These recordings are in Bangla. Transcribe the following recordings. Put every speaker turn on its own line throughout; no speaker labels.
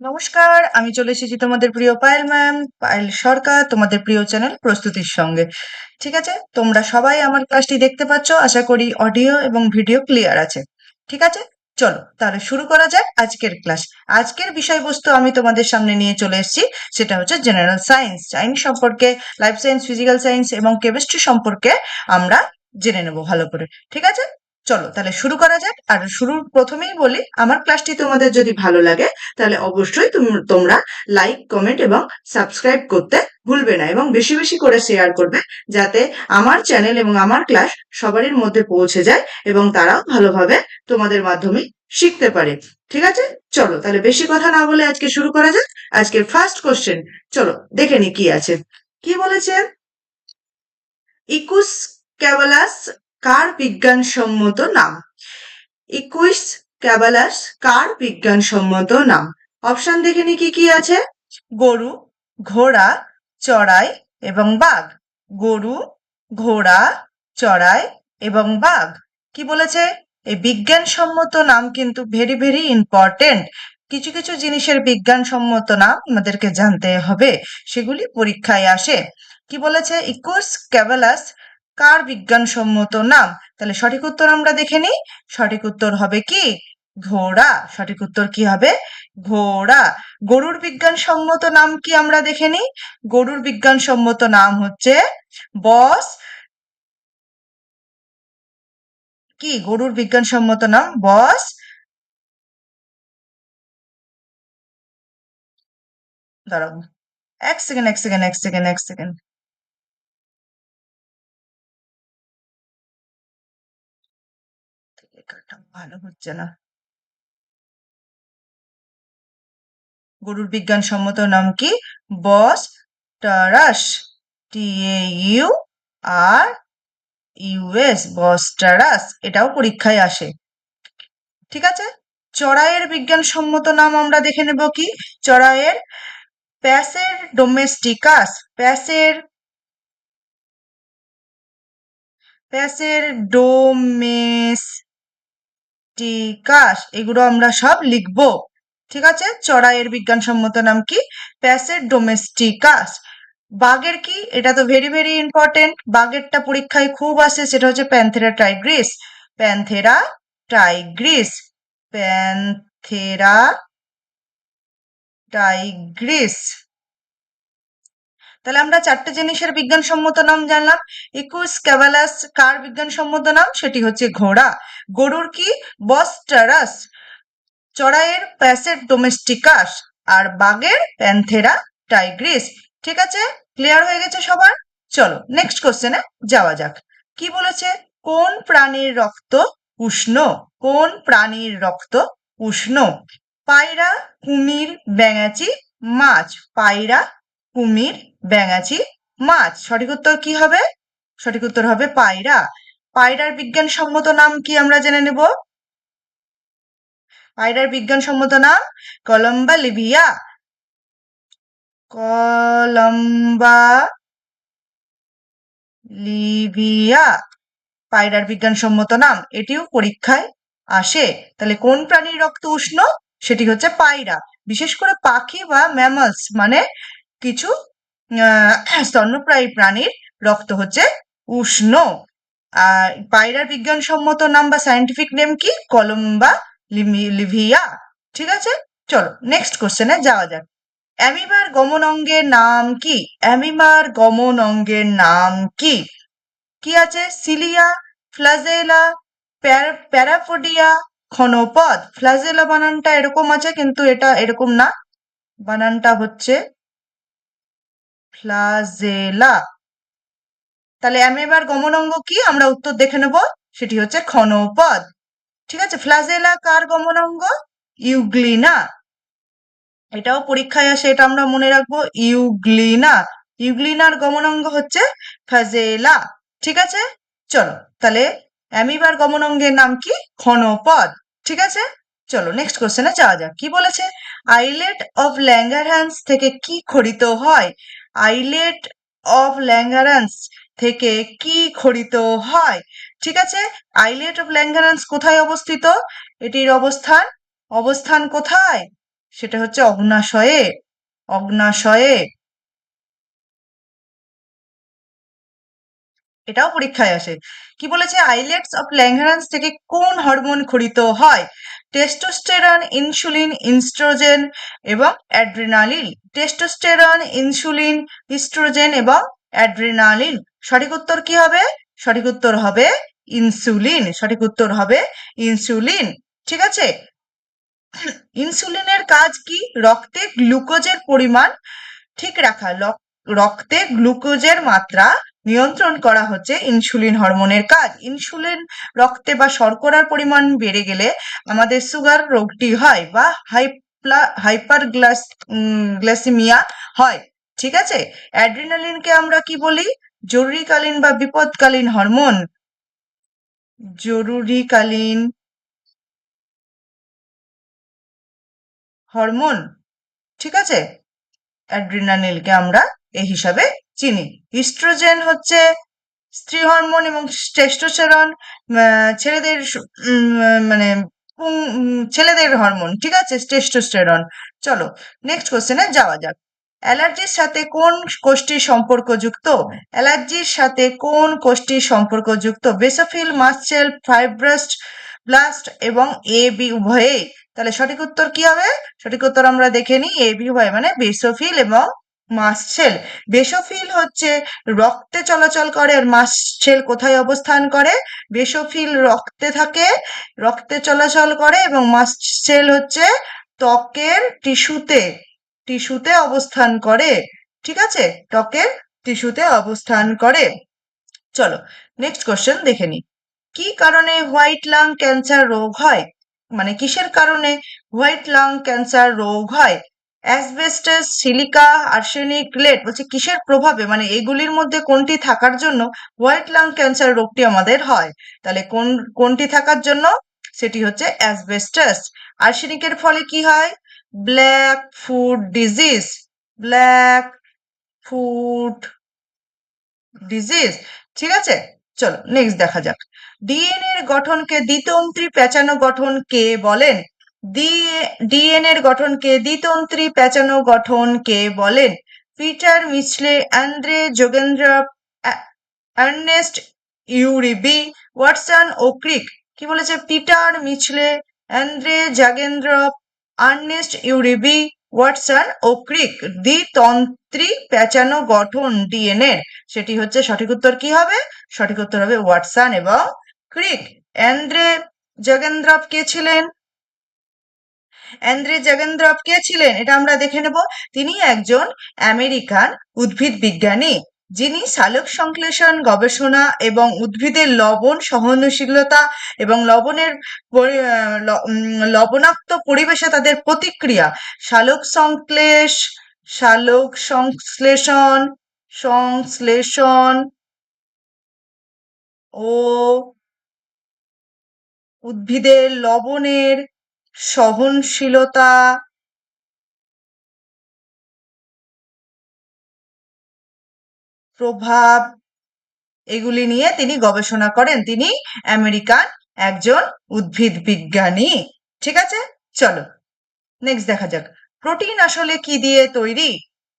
নমস্কার, আমি চলে এসেছি তোমাদের প্রিয় পায়েল ম্যাম, পায়েল সরকার, তোমাদের প্রিয় চ্যানেল প্রস্তুতির সঙ্গে। ঠিক আছে, তোমরা সবাই আমার ক্লাসটি দেখতে পাচ্ছ, আশা করি অডিও এবং ভিডিও ক্লিয়ার আছে। ঠিক আছে, চলো তাহলে শুরু করা যাক আজকের ক্লাস। আজকের বিষয়বস্তু আমি তোমাদের সামনে নিয়ে চলে এসেছি, সেটা হচ্ছে জেনারেল সায়েন্স। সায়েন্স সম্পর্কে, লাইফ সায়েন্স, ফিজিক্যাল সায়েন্স এবং কেমিস্ট্রি সম্পর্কে আমরা জেনে নেব ভালো করে। ঠিক আছে, চলো তাহলে শুরু করা যাক। আর শুরুর প্রথমেই বলি, আমার ক্লাসটি তোমাদের যদি ভালো লাগে তাহলে অবশ্যই তোমরা লাইক, কমেন্ট এবং সাবস্ক্রাইব করতে ভুলবে না, এবং বেশি বেশি করে শেয়ার করবে, যাতে আমার চ্যানেল এবং আমার ক্লাস সবারই মধ্যে পৌঁছে যায় এবং তারাও ভালোভাবে তোমাদের মাধ্যমে শিখতে পারে। ঠিক আছে, চলো তাহলে বেশি কথা না বলে আজকে শুরু করা যাক। আজকের ফার্স্ট কোশ্চেন, চলো দেখে নি কি আছে। কি বলেছে? ইকুস ক্যাবালাস কার বিজ্ঞানসম্মত নাম? ইকুইস ক্যাবালাস কার বিজ্ঞানসম্মত নাম? অপশন দেখে নি কি কি আছে। গরু, ঘোড়া, চড়াই এবং বাঘ। গরু, ঘোড়া, চড়াই এবং বাঘ। কি বলেছে? এই বিজ্ঞানসম্মত নাম কিন্তু ভেরি ভেরি ইম্পর্টেন্ট। কিছু কিছু জিনিসের বিজ্ঞানসম্মত নাম আমাদেরকে জানতে হবে, সেগুলি পরীক্ষায় আসে। কি বলেছে? ইকুস ক্যাবালাস কার বিজ্ঞানসম্মত নাম? তাহলে সঠিক উত্তর আমরা দেখে নিই। সঠিক উত্তর হবে কি? ঘোড়া। সঠিক উত্তর কি হবে? ঘোড়া। গরুর বিজ্ঞানসম্মত নাম কি আমরা দেখে নিই। গরুর বিজ্ঞানসম্মত নাম হচ্ছে বস। কি গরুর বিজ্ঞানসম্মত নাম? বস। দাঁড়াও, এক সেকেন্ড, এক সেকেন্ড, এক সেকেন্ড, এক সেকেন্ড। লেখাটা ভালো হচ্ছে না। গরুর বিজ্ঞানসম্মত নাম কি? বস টারাস। TAURUS, বস টারাস। এটাও পরীক্ষায় আসে। ঠিক আছে, চড়াইয়ের বিজ্ঞানসম্মত নাম আমরা দেখে নেব কি? চড়াইয়ের প্যাসের ডোমেস্টিকাস। প্যাসের ডোমেস্টিকাস, এগুলো আমরা সব লিখবো। ঠিক আছে, চড়াইয়ের বিজ্ঞানসম্মত নাম কি? প্যাসের ডোমেস্টিকাস। বাঘের কি? এটা তো ভেরি ভেরি ইম্পর্টেন্ট, বাঘেরটা পরীক্ষায় খুব আসে, সেটা হচ্ছে Panthera Tigris. Panthera Tigris. Panthera Tigris. তাহলে আমরা চারটে জিনিসের বিজ্ঞানসম্মত নাম জানলাম। ইকুস ক্যাভালাস কার বিজ্ঞানসম্মত নাম? সেটি হচ্ছে ঘোড়া। গরুর কি? বস টারাস। চড়াইয়ের প্যাসেট ডোমেস্টিকাস। আর বাঘের প্যান্থেরা টাইগ্রিস। ঠিক আছে, ক্লিয়ার হয়ে গেছে সবার? চলো নেক্সট কোশ্চেনে যাওয়া যাক। কি বলেছে? কোন প্রাণীর রক্ত উষ্ণ? কোন প্রাণীর রক্ত উষ্ণ? পায়রা, কুমির, ব্যাঙাচি, মাছ। পায়রা, কুমির, ব্যাঙাচি, মাছ। সঠিক উত্তর কি হবে? সঠিক উত্তর হবে পায়রা। পায়রার বিজ্ঞানসম্মত নাম কি আমরা জেনে নেব। পায়রার বিজ্ঞানসম্মত নাম কলম্বা লিভিয়া। কলম্বা লিভিয়া পায়রার বিজ্ঞানসম্মত নাম। এটিও পরীক্ষায় আসে। তাহলে কোন প্রাণীর রক্ত উষ্ণ? সেটি হচ্ছে পায়রা। বিশেষ করে পাখি বা ম্যামলস, মানে কিছু স্তন্যপ্রায়ী প্রাণীর রক্ত হচ্ছে উষ্ণ। আর পায়রার বিজ্ঞানসম্মত নাম বা সায়েন্টিফিক নেম কি? কলম্বা লিভিয়া। ঠিক আছে, চলো নেক্সট কোশ্চেনে যাওয়া যাক। অ্যামিবার গমন অঙ্গের নাম কি? অ্যামিবার গমন অঙ্গের নাম কি? কি আছে? সিলিয়া, ফ্লাজেলা, প্যারাপোডিয়া, ক্ষণপদ। ফ্লাজেলা বানানটা এরকম আছে, কিন্তু এটা এরকম না, বানানটা হচ্ছে ফ্লাজেলা। তাহলে অ্যামিবার গমন অঙ্গ কি? আমরা উত্তর দেখে নেব, সেটি হচ্ছে ক্ষণপদ। ঠিক আছে, ফ্লাজেলা কার গমন অঙ্গ? ইউগ্লিনা। এটাও পরীক্ষায় আসে, এটা আমরা মনে রাখবো, ইউগ্লিনা। ইউগ্লিনার গমনাঙ্গ হচ্ছে ফাজেলা। ঠিক আছে, চলো তাহলে অ্যামিবার গমনাঙ্গের নাম কি? ক্ষণপদ। ঠিক আছে, চলো নেক্সট কোশ্চেনে যাওয়া যাক। কি বলেছে? আইলেট অফ ল্যাঙ্গারহ্যান্স থেকে কি খরিত হয়? আইলেট অফ ল্যাঙ্গারহ্যান্স থেকে কি খরিত হয়? ঠিক আছে, আইলেট অফ ল্যাঙ্গারহ্যান্স কোথায় অবস্থিত? এটির অবস্থান অবস্থান কোথায়? সেটা হচ্ছে অগ্নাশয়ে। অগ্নাশয়ে, এটাও পরীক্ষায় আসে। কি বলেছে, আইলেটস অফ ল্যাঙ্গরান্স থেকে কোন হরমোন খরিত হয়? টেস্টোস্টেরন, ইনসুলিন, ইস্ট্রোজেন এবং অ্যাড্রিনালিন। টেস্টোস্টেরন, ইনসুলিন, ইস্ট্রোজেন এবং অ্যাড্রিনালিন। সঠিক উত্তর কি হবে? সঠিক উত্তর হবে ইনসুলিন। সঠিক উত্তর হবে ইনসুলিন। ঠিক আছে, ইনসুলিনের কাজ কি? রক্তে গ্লুকোজের পরিমাণ ঠিক রাখা। রক্তে গ্লুকোজের মাত্রা নিয়ন্ত্রণ করা হচ্ছে ইনসুলিন হরমোনের কাজ। ইনসুলিন রক্তে বা শর্করার পরিমাণ বেড়ে গেলে আমাদের সুগার রোগটি হয় বা হাইপার গ্লাইসেমিয়া হয়। ঠিক আছে, অ্যাড্রিনালিনকে আমরা কি বলি? জরুরিকালীন বা বিপদকালীন হরমোন। জরুরিকালীন হরমোন। ঠিক আছে, অ্যাড্রিনালিনকে আমরা এই হিসাবে চিনি। ইস্ট্রোজেন হচ্ছে স্ত্রী হরমোন এবং টেস্টোস্টেরন ছেলেদের মানে ছেলেদের হরমোন। ঠিক আছে, টেস্টোস্টেরন। চলো নেক্সট কোশ্চেনে যাওয়া যাক। অ্যালার্জির সাথে কোন কোষ্ঠীর সম্পর্কযুক্ত? অ্যালার্জির সাথে কোন কোষ্ঠীর সম্পর্কযুক্ত? বেসোফিল, মাস্ট সেল, ফাইব্রাস্ট ব্লাস্ট এবং এ বি উভয়ে। তাহলে সঠিক উত্তর কি হবে? সঠিক উত্তর আমরা দেখে নিই, এ বি উভয় মানে বেসোফিল এবং মাস্ট সেল। বেসোফিল হচ্ছে রক্তে চলাচল করে, আর মাস্ট সেল কোথায় অবস্থান করে? বেসোফিল রক্তে থাকে, রক্তে চলাচল করে, এবং মাস্ট সেল হচ্ছে ত্বকের টিস্যুতে, টিস্যুতে অবস্থান করে। ঠিক আছে, ত্বকের টিস্যুতে অবস্থান করে। চলো নেক্সট কোশ্চেন দেখে নিই। কি কারণে হোয়াইট লাং ক্যান্সার রোগ হয়? মানে কিসের কারণে হোয়াইট লাং ক্যান্সার রোগ হয়? Asbestos, silica, arsenic, lead. বলছে কিসের প্রভাবে, মানে এগুলির মধ্যে কোনটি থাকার জন্য হোয়াইট লাং ক্যান্সার রোগটি আমাদের হয়? তাহলে কোনটি থাকার জন্য? সেটি হচ্ছে অ্যাসবেস্টাস। আর্সেনিকের ফলে কি হয়? Black food disease. Black food disease. ঠিক আছে, চলো নেক্সট দেখা যাক। ডিএনএ এর গঠনকে দ্বিতন্ত্রী পেঁচানো গঠন কে বলেন? ডিএনএ এর গঠনকে দ্বিতন্ত্রী পেঁচানো গঠন কে বলেন? Peter Mitchell, Andre Jagendorf, Ernest Uribe, Watson ও ক্রিক। কি বলেছে? Peter Mitchell, Andre Jagendorf, Ernest Uribe, Watson ও ক্রিক। দ্বিতন্ত্রী পেঁচানো গঠন ডিএনএ, সেটি হচ্ছে সঠিক উত্তর কি হবে? সঠিক উত্তর হবে ওয়াটসন এবং ক্রিক। অ্যান্দ্রে জগেন্দ্রভ কে ছিলেন? অ্যান্দ্রে জগেন্দ্রভ কে ছিলেন এটা আমরা দেখে নেব। তিনি একজন আমেরিকান উদ্ভিদ বিজ্ঞানী, যিনি সালোক সংশ্লেষণ গবেষণা এবং উদ্ভিদের লবণ সহনশীলতা এবং লবণাক্ত পরিবেশে তাদের প্রতিক্রিয়া, সালোক সংশ্লেষ, সালোক সংশ্লেষণ, সংশ্লেষণ ও উদ্ভিদের লবণের সহনশীলতা, প্রভাব, এগুলি নিয়ে তিনি গবেষণা করেন। তিনি আমেরিকান একজন উদ্ভিদ বিজ্ঞানী। ঠিক আছে, চলো নেক্সট দেখা যাক। প্রোটিন আসলে কি দিয়ে তৈরি?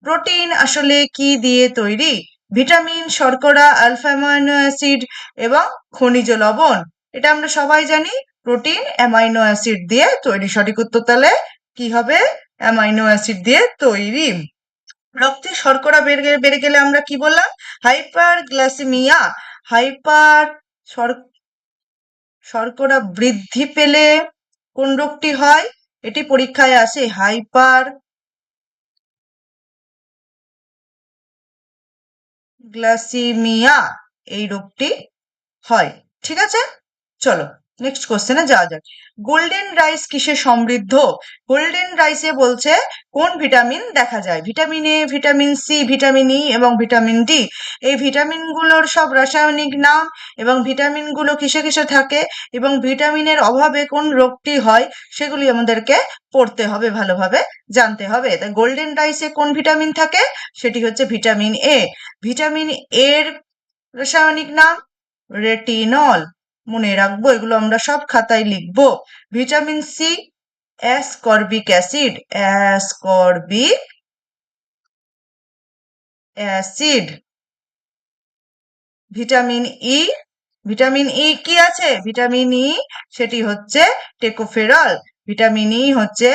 প্রোটিন আসলে কি দিয়ে তৈরি? ভিটামিন, শর্করা, আলফা অ্যামাইনো অ্যাসিড এবং খনিজ লবণ। এটা আমরা সবাই জানি, প্রোটিন অ্যামাইনো অ্যাসিড দিয়ে তৈরি। সঠিক উত্তর তাহলে কি হবে? অ্যামাইনো অ্যাসিড দিয়ে তৈরি। রক্তে শর্করা বেড়ে গেলে আমরা কি বললাম? Hyper glycaemia. হাইপার শর্করা বৃদ্ধি পেলে কোন রোগটি হয়? এটি পরীক্ষায় আসে। হাইপার গ্লাইসেমিয়া এই রোগটি হয়। ঠিক আছে, চলো নেক্সট কোশ্চেনে যাওয়া যাক। গোল্ডেন রাইস কিসে সমৃদ্ধ? গোল্ডেন রাইসে বলছে কোন ভিটামিন দেখা যায়? Vitamin A, vitamin C, vitamin E এবং ভিটামিন ডি। এই ভিটামিনগুলোর সব রাসায়নিক নাম এবং ভিটামিনগুলো কিসে কিসে থাকে এবং ভিটামিনের অভাবে কোন রোগটি হয় সেগুলি আমাদেরকে পড়তে হবে, ভালোভাবে জানতে হবে। তাই গোল্ডেন রাইসে কোন ভিটামিন থাকে? সেটি হচ্ছে ভিটামিন এ। ভিটামিন এর রাসায়নিক নাম রেটিনল। মনে রাখবো, এগুলো আমরা সব খাতায় লিখবো। Vitamin C ascorbic acid, ascorbic acid. Vitamin E, vitamin E কি আছে? ভিটামিন ই সেটি হচ্ছে টেকোফেরল। ভিটামিন ই হচ্ছে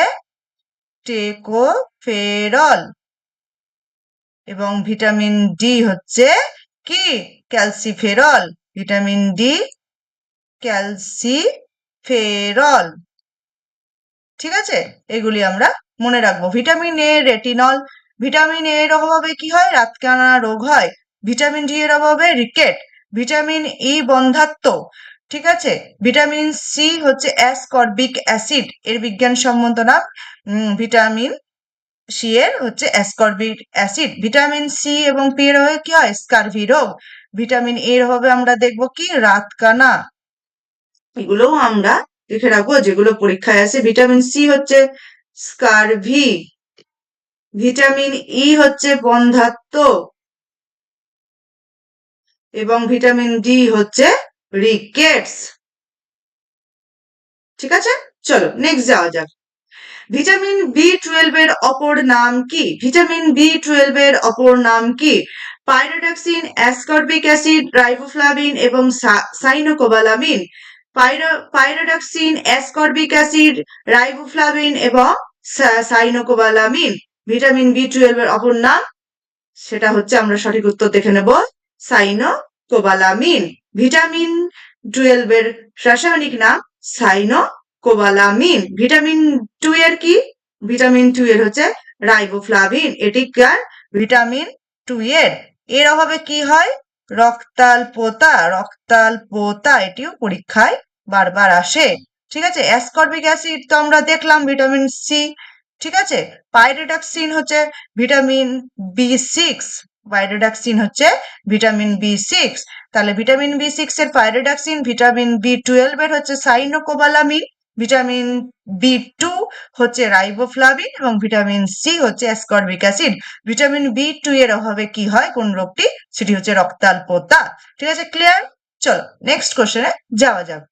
টেকোফেরল। এবং ভিটামিন ডি হচ্ছে কি? ক্যালসিফেরল। Vitamin D calciferol. ঠিক আছে, এগুলি আমরা মনে রাখবো। Vitamin A retinol. ভিটামিন এর অভাবে কি হয়? রাতকানা রোগ হয়। ভিটামিন ডি এর অভাবে রিকেট। ভিটামিন ই বন্ধ্যাত্ব। ঠিক আছে, ভিটামিন সি হচ্ছে অ্যাসকর্বিক অ্যাসিড, এর বিজ্ঞানসম্মত নাম। ভিটামিন সি এর হচ্ছে অ্যাসকর্বিক অ্যাসিড। ভিটামিন সি এবং পি এর অভাবে কি হয়? স্কারভি রোগ। ভিটামিন এর অভাবে আমরা দেখবো কি? রাতকানা। এগুলোও আমরা লিখে রাখবো যেগুলো পরীক্ষায় আসে। ভিটামিন সি হচ্ছে স্কারভি। ভিটামিন ই হচ্ছে বন্ধ্যাত্ব এবং ভিটামিন ডি হচ্ছে রিকেটস। ঠিক আছে, চলো নেক্সট যাওয়া যাক। ভিটামিন বি 12 এর অপর নাম কি? ভিটামিন বি 12 এর অপর নাম কি? পাইরোডক্সিন, অ্যাসকর্বিক অ্যাসিড, রাইবোফ্লাভিন এবং cyanocobalamin. Pyridoxine, ascorbic acid, riboflavin এবং সাইনোকোবালামিন। ভিটামিন বি 12 এর অপর নাম, সেটা হচ্ছে, আমরা সঠিক উত্তর দেখে নেব, সাইনোকোবালামিন। ভিটামিন 12 এর রাসায়নিক নাম সাইনোকোবালামিন। ভিটামিন 2 এর কি? ভিটামিন 2 এর হচ্ছে রাইবোফ্লাভিন। এটি কার? ভিটামিন 2 এর। এর অভাবে কি হয়? রক্তাল্পতা। রক্তাল্পতা, এটিও পরীক্ষায় বারবার আসে। ঠিক আছে, অ্যাসকর্বিক অ্যাসিড তো আমরা দেখলাম, ভিটামিন সি। ঠিক আছে, পাইরোডক্সিন হচ্ছে ভিটামিন বি 6। পাইরোডক্সিন হচ্ছে ভিটামিন বি 6। তাহলে ভিটামিন বি 6 এর পাইরোডক্সিন, ভিটামিন বি 12 এর হচ্ছে সাইনোকোবালামিন, ভিটামিন বি 2 হচ্ছে রাইবোফ্লাভিন এবং ভিটামিন সি হচ্ছে অ্যাসকর্বিক অ্যাসিড। ভিটামিন বি 2 এর অভাবে কি হয়? কোন রোগটি? সেটি হচ্ছে রক্তাল্পতা। ঠিক আছে, ক্লিয়ার? চলো নেক্সট কোশ্চেনে যাওয়া যাক।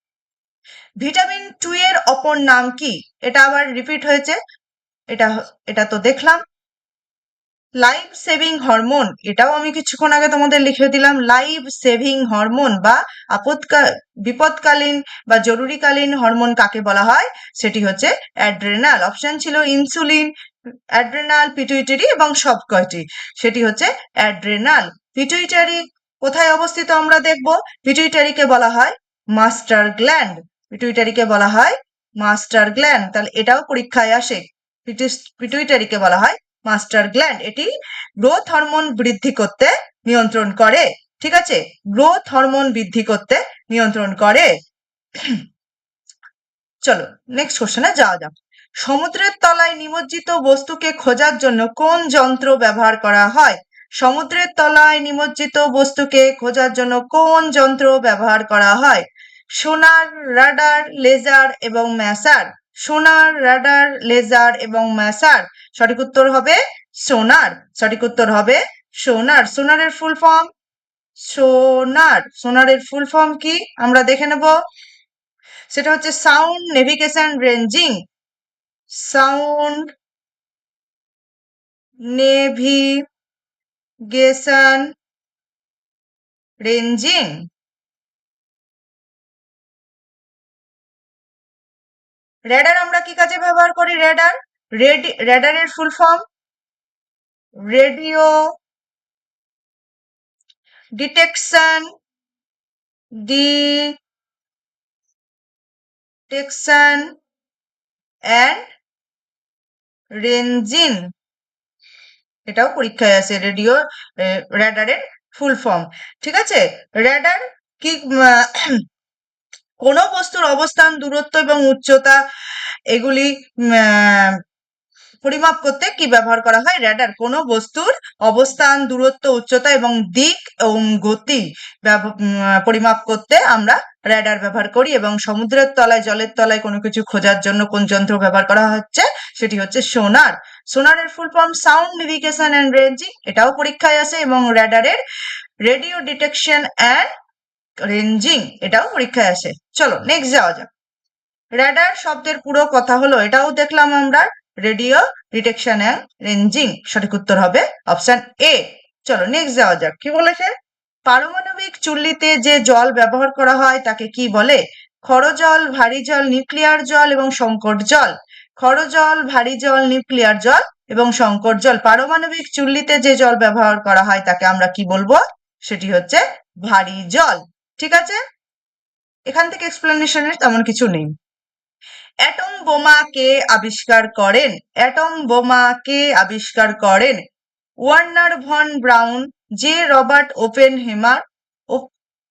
ভিটামিন 2 এর অপর নাম কি? এটা আবার রিপিট হয়েছে। এটা এটা তো দেখলাম। লাইফ সেভিং হরমোন, এটাও আমি কিছুক্ষণ আগে তোমাদের লিখে দিলাম। লাইফ সেভিং হরমোন বা বিপদকালীন বা জরুরিকালীন হরমোন কাকে বলা হয়? সেটি হচ্ছে অ্যাড্রেনাল। অপশন ছিল ইনসুলিন, অ্যাড্রেনাল, পিটুইটারি এবং সবকয়টি। সেটি হচ্ছে অ্যাড্রেনাল। পিটুইটারি কোথায় অবস্থিত আমরা দেখব। পিটুইটারিকে বলা হয় মাস্টার গ্ল্যান্ড। পিটুইটারিকে বলা হয় মাস্টার গ্ল্যান্ড। তাহলে এটাও পরীক্ষায় আসে। পিটুইটারিকে বলা হয় মাস্টার গ্ল্যান্ড। এটি গ্রোথ হরমোন বৃদ্ধি করতে নিয়ন্ত্রণ করে। ঠিক আছে, গ্রোথ হরমোন বৃদ্ধি করতে নিয়ন্ত্রণ করে। চলো নেক্সট কোশ্চেনে যাওয়া যাক। সমুদ্রের তলায় নিমজ্জিত বস্তুকে খোঁজার জন্য কোন যন্ত্র ব্যবহার করা হয়? সমুদ্রের তলায় নিমজ্জিত বস্তুকে খোঁজার জন্য কোন যন্ত্র ব্যবহার করা হয়? সোনার, রাডার, লেজার এবং ম্যাসার। সোনার, রাডার, লেজার এবং ম্যাসার। সঠিক উত্তর হবে সোনার। সঠিক উত্তর হবে সোনার। সোনারের ফুল ফর্ম? সোনার, সোনারের ফুল ফর্ম কি আমরা দেখে নেব। সেটা হচ্ছে sound navigation ranging. Sound navigation ranging. Radar আমরা কি কাজে ব্যবহার করি? রেডার, রেডারের full form radio detection and ranging. এটাও পরীক্ষায় আসে, রেডিও রেডারের ফুল ফর্ম। ঠিক আছে, রেডার কি? কোনো বস্তুর অবস্থান, দূরত্ব এবং উচ্চতা এগুলি পরিমাপ করতে কি ব্যবহার করা হয়? রেডার। কোনো বস্তুর অবস্থান, দূরত্ব, উচ্চতা এবং দিক এবং গতি পরিমাপ করতে আমরা রেডার ব্যবহার করি। এবং সমুদ্রের তলায়, জলের তলায় কোনো কিছু খোঁজার জন্য কোন যন্ত্র ব্যবহার করা হচ্ছে? সেটি হচ্ছে সোনার। সোনারের full form sound navigation and ranging. এটাও পরীক্ষায় আসে। এবং রেডারের রেডিও ডিটেকশন অ্যান্ড রেঞ্জিং, এটাও পরীক্ষায় আসে। চলো নেক্সট যাওয়া যাক। র্যাডার শব্দের পুরো কথা হলো, এটাও দেখলাম আমরা, রেডিও ডিটেকশন অ্যান্ড রেঞ্জিং। সঠিক উত্তর হবে অপশন এ। চলো নেক্সট যাওয়া যাক। কি বলেছে? পারমাণবিক চুল্লিতে যে জল ব্যবহার করা হয় তাকে কি বলে? খড় জল, ভারী জল, নিউক্লিয়ার জল এবং সংকট জল। খড় জল, ভারী জল, নিউক্লিয়ার জল এবং সংকট জল। পারমাণবিক চুল্লিতে যে জল ব্যবহার করা হয় তাকে আমরা কি বলবো? সেটি হচ্ছে ভারী জল। ঠিক আছে, এখান থেকে এক্সপ্লেনেশনের তেমন কিছু নেই। অ্যাটম বোমা কে আবিষ্কার করেন? অ্যাটম বোমা কে আবিষ্কার করেন? Wernher von Braun, J Robert Oppenheimer,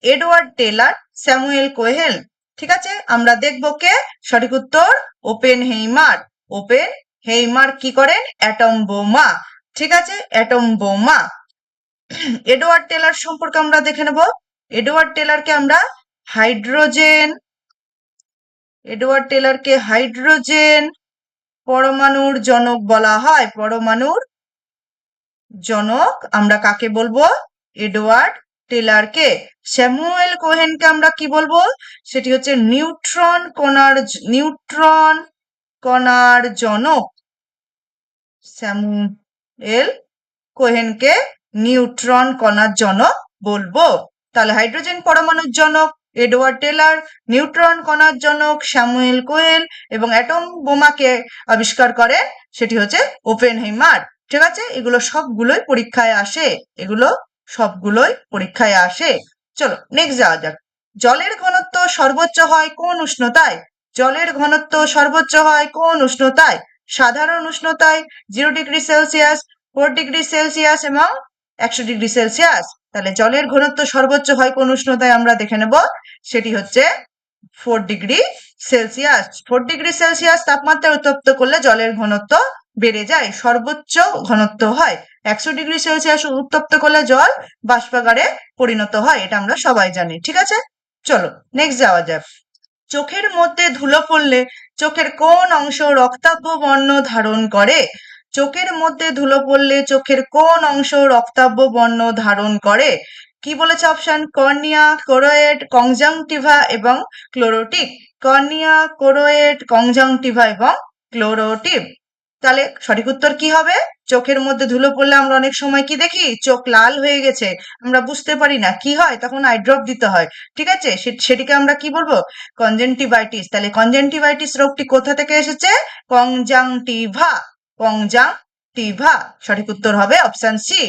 Edward Teller, Samuel Cohen. ঠিক আছে, আমরা দেখবো কে সঠিক উত্তর ওপেনহেইমার। ওপেনহেইমার কি করেন? অ্যাটম বোমা। ঠিক আছে, অ্যাটম বোমা। এডওয়ার্ড টেলর সম্পর্কে আমরা দেখে নেব। এডওয়ার্ড টেলরকে আমরা হাইড্রোজেন এডওয়ার্ড টেলরকে হাইড্রোজেন পরমাণুর জনক বলা হয়। পরমাণুর জনক আমরা কাকে বলবো? এডওয়ার্ড টেলরকে। স্যামুয়েল কোহেনকে আমরা কি বলবো? সেটি হচ্ছে নিউট্রন কণার জনক। স্যামুয়েল কোহেনকে নিউট্রন কণার জনক বলবো। তাহলে হাইড্রোজেন পরমাণুর জনক এডওয়ার্ড টেলর, নিউট্রন কণার জনক স্যামুয়েল কোহেল এবং অ্যাটম বোমাকে আবিষ্কার করে সেটি হচ্ছে ওপেনহেইমার। ঠিক আছে, এগুলো সবগুলোই পরীক্ষায় আসে। এগুলো সবগুলোই পরীক্ষায় আসে। চলো নেক্সট যাওয়া যাক। জলের ঘনত্ব সর্বোচ্চ হয় কোন উষ্ণতায়? জলের ঘনত্ব সর্বোচ্চ হয় কোন উষ্ণতায়? সাধারণ উষ্ণতায়, 0°C, 4°C এবং 100°C। তাহলে জলের ঘনত্ব সর্বোচ্চ হয় কোন উষ্ণতায় আমরা দেখে নেব। সেটি হচ্ছে 4°C। 4°C তাপমাত্রা উত্তপ্ত করলে জলের ঘনত্ব বেড়ে যায়, সর্বোচ্চ ঘনত্ব হয়। 100°C উত্তপ্ত করলে জল বাষ্পাগারে পরিণত হয়, এটা আমরা সবাই জানি। ঠিক আছে, চলো নেক্সট যাওয়া যাক। চোখের মধ্যে ধুলো পড়লে চোখের কোন অংশ রক্তাভ বর্ণ ধারণ করে? চোখের মধ্যে ধুলো পড়লে চোখের কোন অংশ রক্তাভ বর্ণ ধারণ করে? কি বলেছে অপশন? কর্নিয়া, কোরোয়েড, কনজাংটিভা এবং ক্লোরোটিক। কর্নিয়া, কোরোয়েড, কনজাংটিভা এবং ক্লোরোটিক। তাহলে সঠিক উত্তর কি হবে? চোখের মধ্যে ধুলো পড়লে আমরা অনেক সময় কি দেখি? চোখ লাল হয়ে গেছে, আমরা বুঝতে পারি না কি হয়, তখন আই ড্রপ দিতে হয়। ঠিক আছে, সেটিকে আমরা কি বলবো? কনজেন্টিভাইটিস। তাহলে কনজেন্টিভাইটিস রোগটি কোথা থেকে এসেছে? কনজাংটিভা। কনজাংটিভা। সঠিক উত্তর হবে অপশন সি।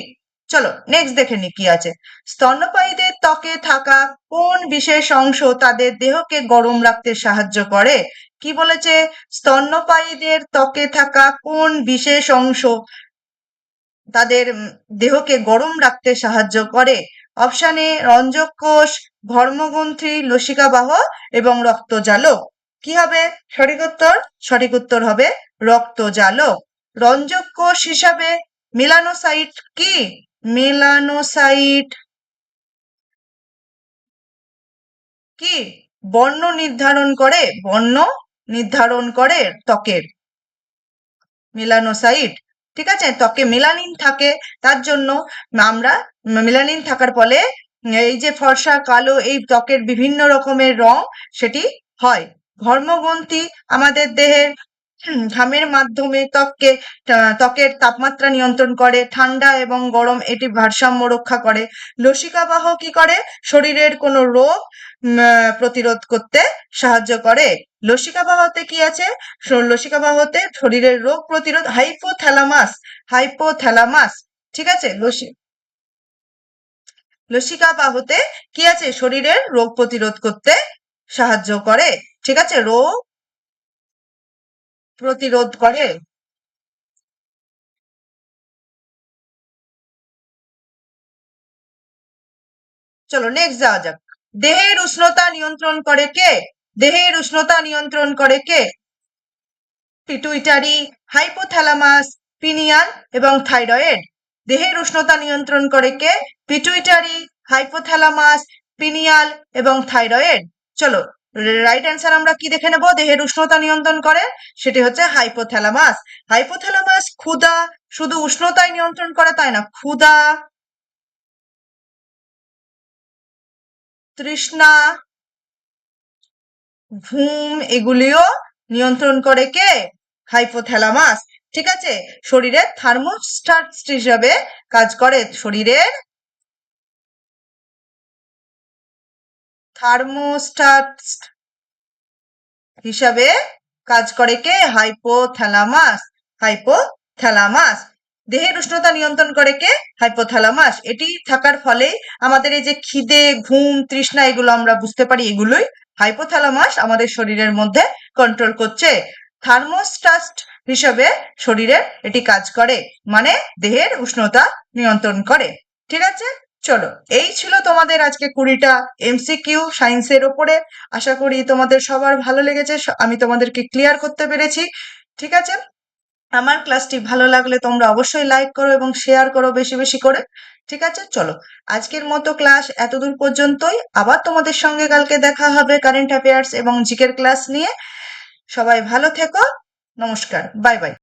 চলো নেক্সট দেখে নি কি আছে। স্তন্যপায়ীদের ত্বকে থাকা কোন বিশেষ অংশ তাদের দেহকে গরম রাখতে সাহায্য করে? কি বলেছে? স্তন্যপায়ীদের ত্বকে থাকা কোন বিশেষ অংশ তাদের দেহকে গরম রাখতে সাহায্য করে? অপশানে রঞ্জক কোষ, ধর্মগ্রন্থি, লসিকাবাহ এবং রক্তজালক। কি হবে সঠিক উত্তর? সঠিক উত্তর হবে রক্তজালক। রঞ্জক কোষ হিসাবে মেলানোসাইট কি? মেলানোসাইট কি বর্ণ নির্ধারণ করে? বর্ণ নির্ধারণ করে ত্বকের। মেলানোসাইট। ঠিক আছে, ত্বকে মেলানিন থাকে, তার জন্য আমরা মেলানিন থাকার ফলে এই যে ফর্সা কালো এই ত্বকের বিভিন্ন রকমের রং সেটি হয়। ধর্মগ্রন্থি আমাদের দেহের ঘামের মাধ্যমে ত্বকের তাপমাত্রা নিয়ন্ত্রণ করে, ঠান্ডা এবং গরম এটি ভারসাম্য রক্ষা করে। লসিকাবাহ কি করে? শরীরের কোনো রোগ প্রতিরোধ করতে সাহায্য করে। লসিকাবাহতে কি আছে? লসিকাবাহতে শরীরের রোগ প্রতিরোধ। হাইপোথ্যালামাস। হাইপোথ্যালামাস। ঠিক আছে, লসিকাবাহতে কি আছে? শরীরের রোগ প্রতিরোধ করতে সাহায্য করে। ঠিক আছে, রোগ প্রতিরোধ করে। চলো নেক্সট যাওয়া যাক। দেহের উষ্ণতা নিয়ন্ত্রণ করে কে? দেহের উষ্ণতা নিয়ন্ত্রণ করে কে? পিটুইটারি, হাইপোথ্যালামাস, পিনিয়াল এবং থাইরয়েড। দেহের উষ্ণতা নিয়ন্ত্রণ করে কে? পিটুইটারি, হাইপোথ্যালামাস, পিনিয়াল এবং থাইরয়েড। চলো রাইট অ্যান্সার আমরা কি দেখে নেব? দেহের উষ্ণতা নিয়ন্ত্রণ করে সেটি হচ্ছে হাইপোথ্যালামাস। হাইপোথ্যালামাস ক্ষুধা শুধু উষ্ণতায় নিয়ন্ত্রণ করে তাই না, ক্ষুধা, তৃষ্ণা, ঘুম এগুলিও নিয়ন্ত্রণ করে কে? হাইপোথ্যালামাস। ঠিক আছে, শরীরের থার্মোস্ট্যাট হিসাবে কাজ করে। শরীরের থার্মোস্ট্যাট হিসাবে কাজ করে কে? হাইপোথ্যালামাস। হাইপোথ্যালামাস। দেহের উষ্ণতা নিয়ন্ত্রণ করে কে? হাইপোথ্যালামাস। এটি থাকার ফলে আমাদের এই যে খিদে, ঘুম, তৃষ্ণা এগুলো আমরা বুঝতে পারি, এগুলোই হাইপোথ্যালামাস আমাদের শরীরের মধ্যে কন্ট্রোল করছে। থার্মোস্ট্যাট হিসাবে শরীরের এটি কাজ করে, মানে দেহের উষ্ণতা নিয়ন্ত্রণ করে। ঠিক আছে, চলো, এই ছিল তোমাদের আজকে 20টা এমসিকিউ সায়েন্সের ওপরে। আশা করি তোমাদের সবার ভালো লেগেছে, আমি তোমাদেরকে ক্লিয়ার করতে পেরেছি। ঠিক আছে, আমার ক্লাসটি ভালো লাগলে তোমরা অবশ্যই লাইক করো এবং শেয়ার করো বেশি বেশি করে। ঠিক আছে, চলো, আজকের মতো ক্লাস এতদূর পর্যন্তই। আবার তোমাদের সঙ্গে কালকে দেখা হবে কারেন্ট অ্যাফেয়ার্স এবং জিকের ক্লাস নিয়ে। সবাই ভালো থেকো। নমস্কার, বাই বাই।